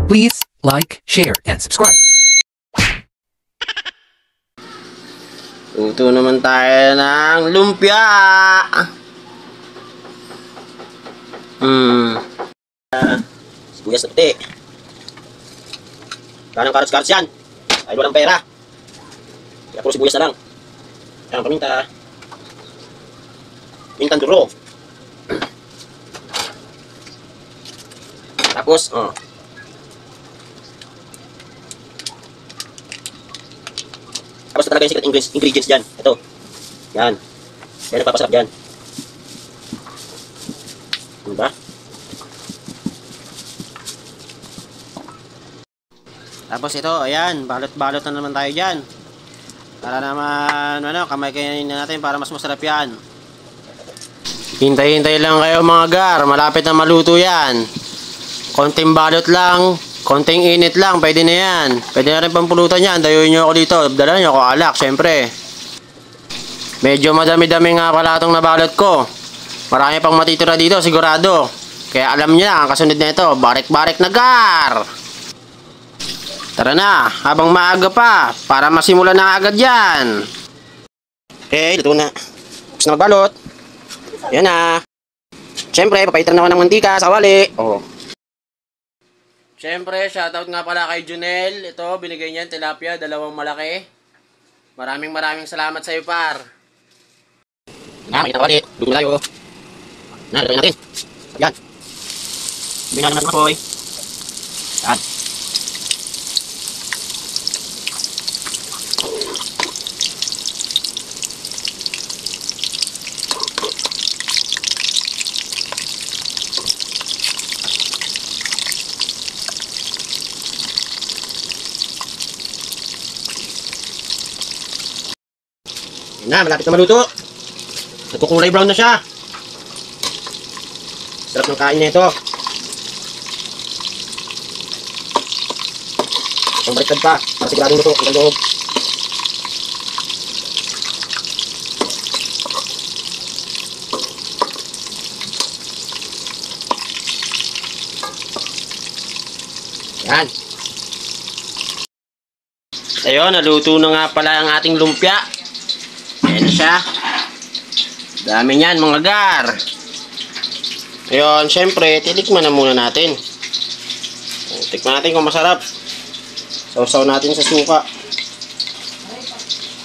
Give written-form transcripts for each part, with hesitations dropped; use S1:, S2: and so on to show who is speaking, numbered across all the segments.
S1: Please like, share, and subscribe.
S2: Luto naman tayo ng lumpia. Sibuyas na puti. Kanang karots-karots yan. Ay walang pera. Kaya puro sibuyas na lang. Ayan, paminta. Mintang duro. Tapos, tapos na talaga yung secret ingredients dyan. Ito. Yan. Kaya nagpapasarap dyan. Diba? Tapos ito, ayan. Balot-balot na naman tayo dyan. Para naman, kamay kainin natin para mas masarap yan. Hintay-hintay lang kayo mga gar. Malapit na maluto yan. Konting balot lang. Konting init lang, pwede na yan. Pwede na rin pampulutan yan. Dayuin nyo ako dito. Dala nyo ako alak, syempre. Medyo madami-dami nga pala itong nabalot ko. Marami pang matitira dito, sigurado. Kaya alam nyo na, ang kasunod na ito, barik-barik na gar. Tara na, habang maaga pa, para masimulan na agad yan. Okay, luto na. Tapos na magbalot. Yan na. Syempre, papaitan na ako ng mantika sa kawali. Siyempre, shoutout nga pala kay Junel. Ito, binigay niyan, tilapia, 2 malaki. Maraming salamat sa iyo, par. Makita ko ulit. Luto na tayo. Lagyan natin. Yan. Bigyan natin ng apoy. Yan. Na, malapit na maluto. Nagkukulay brown na siya. Sarap ng kain na ito. Ang baliktad pa, para siguradong luto ang loob. Yan. Ayun, naluto na nga pala ang ating lumpia. Ayan siya. Dami niyan mga gar. Ayun, syempre, titikman na muna natin. Tikman natin kung masarap. Sausaw natin sa suka.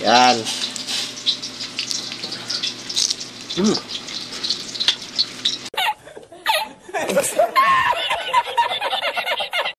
S2: Yan.